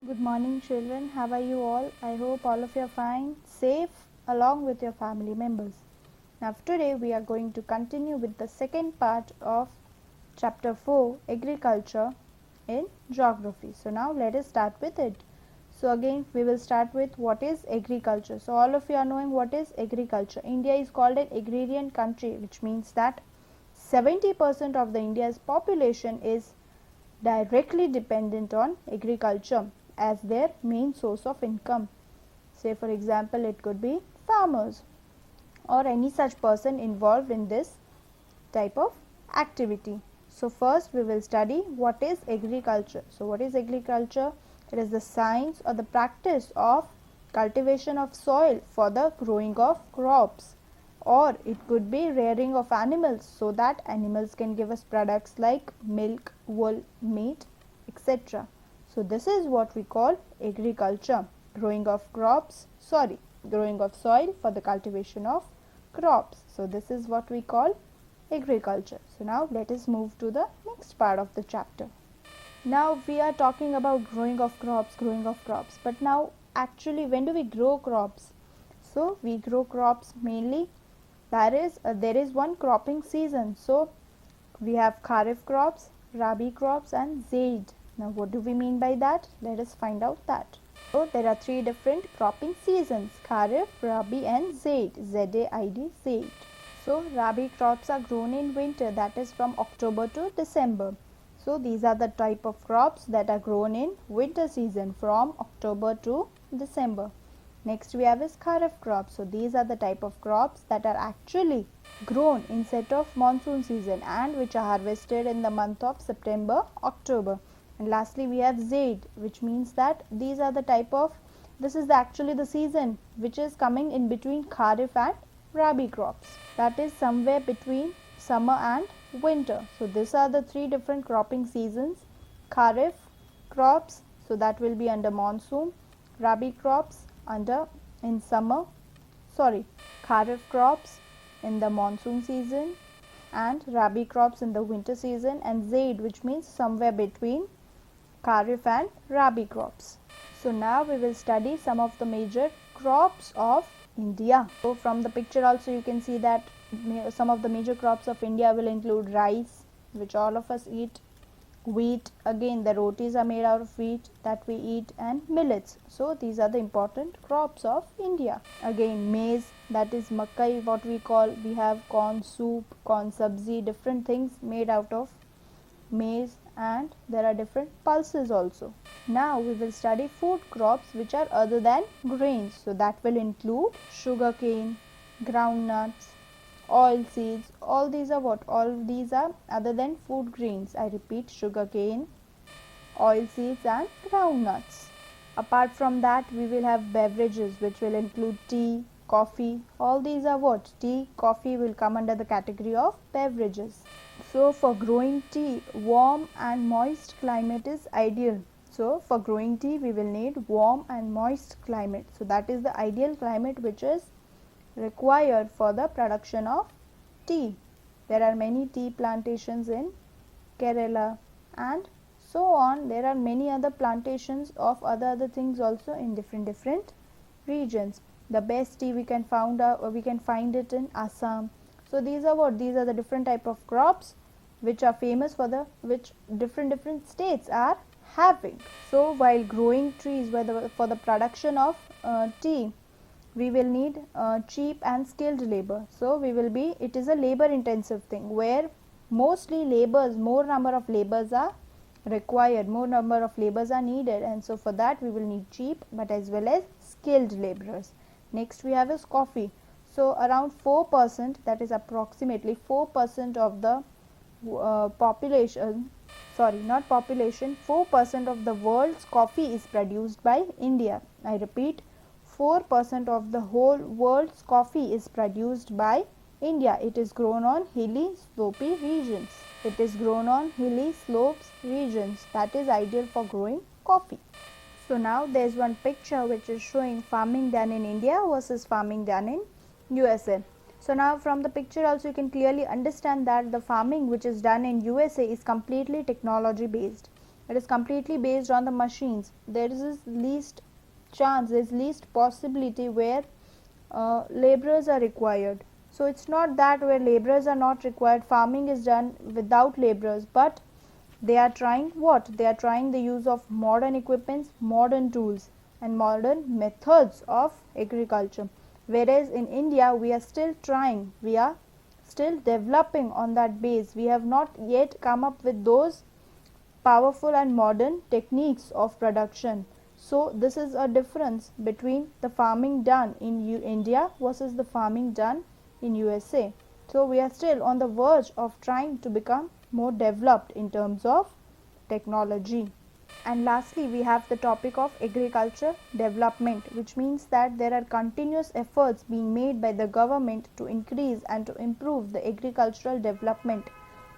Good morning, children. How are you all? I hope all of you are fine, safe, along with your family members. Now, today we are going to continue with the second part of chapter 4, Agriculture in Geography. So, now let us start with it. So, again, we will start with what is agriculture. So, all of you are knowing what is agriculture. India is called an agrarian country, which means that 70% of the India's population is directly dependent on agriculture as their main source of income. Say for example, it could be farmers or any such person involved in this type of activity. So, first we will study what is agriculture. So, what is agriculture? It is the science or the practice of cultivation of soil for the growing of crops, or it could be rearing of animals so that animals can give us products like milk, wool, meat, etc. So, this is what we call agriculture, growing of soil for the cultivation of crops. So, this is what we call agriculture. So, now let us move to the next part of the chapter. Now, we are talking about growing of crops, but now actually when do we grow crops? So, we grow crops mainly there is one cropping season. So, we have Kharif crops, Rabi crops and Zaid. Now, what do we mean by that? Let us find out that. So, there are three different cropping seasons: Kharif, Rabi and Zaid. Z-A-I-D, Zaid. So, Rabi crops are grown in winter, that is from October to December. So, these are the type of crops that are grown in winter season from October to December. Next we have is Kharif crops. So, these are the type of crops that are actually grown in set of monsoon season and which are harvested in the month of September, October. And lastly we have Zaid, which means that these are the type of, this is actually the season which is coming in between Kharif and Rabi crops, that is somewhere between summer and winter. So, these are the three different cropping seasons: Kharif crops, so that will be under monsoon; Rabi crops under in summer, Kharif crops in the monsoon season and Rabi crops in the winter season, and Zaid, which means somewhere between Kharif and Rabi crops. So, now we will study some of the major crops of India. So, from the picture also you can see that some of the major crops of India will include rice, which all of us eat, wheat, again the rotis are made out of wheat that we eat, and millets. So, these are the important crops of India. Again maize, that is makai, what we call, we have corn soup, corn sabzi, different things made out of maize, and there are different pulses also. Now we will study food crops which are other than grains. So, that will include sugarcane, groundnuts, oil seeds. All these are what? All these are other than food grains. I repeat, sugarcane, oil seeds and groundnuts. Apart from that, we will have beverages which will include tea, coffee. All these are what? Tea, coffee will come under the category of beverages. So, for growing tea, warm and moist climate is ideal. So, for growing tea, we will need warm and moist climate. So, that is the ideal climate which is required for the production of tea. There are many tea plantations in Kerala and so on. There are many other plantations of other things also in different regions. The best tea we can find it in Assam. So, these are what? These are the different type of crops which are famous for the, which different states are having. So, while growing trees for the production of tea, we will need cheap and skilled labor. So, it is a labor intensive thing where mostly more number of labors are required, more number of labors are needed, and so for that we will need cheap but as well as skilled laborers. Next we have is coffee. So, around 4%, that is approximately 4% of the population, 4% of the world's coffee is produced by India. I repeat, 4% of the whole world's coffee is produced by India. It is grown on hilly slopy regions. That is ideal for growing coffee. So, now there is one picture which is showing farming done in India versus farming done in USA. So, now from the picture also you can clearly understand that the farming which is done in USA is completely technology based. It is completely based on the machines. There is least chance, there is least possibility where laborers are required. So it's not that where laborers are not required, farming is done without laborers, but they are trying what? They are trying the use of modern equipments, modern tools and modern methods of agriculture. Whereas in India we are still trying, we are still developing on that base. We have not yet come up with those powerful and modern techniques of production. So this is a difference between the farming done in India versus the farming done in USA. So we are still on the verge of trying to become more developed in terms of technology. And lastly, we have the topic of agriculture development, which means that there are continuous efforts being made by the government to increase and to improve the agricultural development.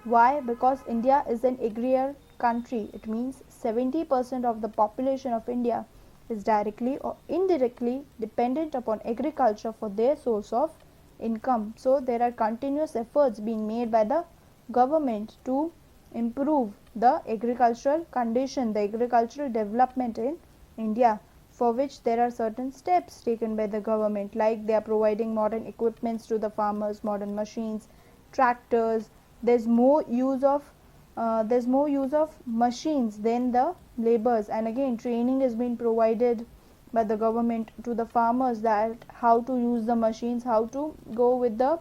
Why? Because India is an agrarian country. It means 70% of the population of India is directly or indirectly dependent upon agriculture for their source of income. So there are continuous efforts being made by the government to improve the agricultural condition, the agricultural development in India, for which there are certain steps taken by the government, like they are providing modern equipments to the farmers, modern machines, tractors. There's more use of machines than the laborers, and again training is being provided by the government to the farmers that how to use the machines, how to go with the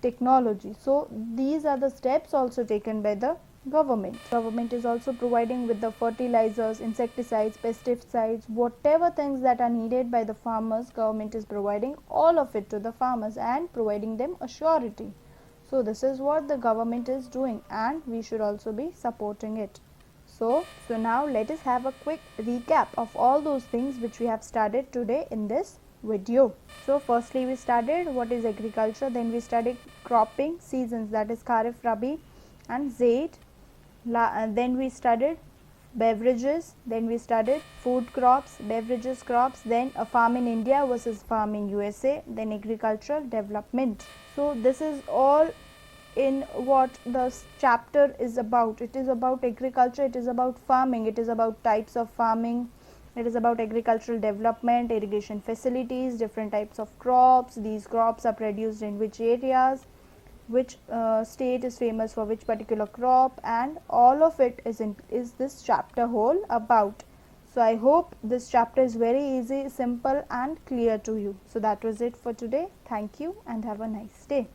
technology. So these are the steps also taken by the government. Government is also providing with the fertilizers, insecticides, pesticides, whatever things that are needed by the farmers, government is providing all of it to the farmers and providing them a surety. So this is what the government is doing, and we should also be supporting it. So now let us have a quick recap of all those things which we have studied today in this video. So firstly we studied what is agriculture, then we studied cropping seasons, that is Kharif, Rabi and Zaid. Then we studied beverages, then we studied food crops, beverages crops, then a farm in India versus farm in USA, then agricultural development. So this is all in what the chapter is about. It is about agriculture, it is about farming, it is about types of farming, it is about agricultural development, irrigation facilities, different types of crops, these crops are produced in which areas, which state is famous for which particular crop, and all of it is this chapter whole about. So I hope this chapter is very easy, simple and clear to you. So that was it for today. Thank you and have a nice day.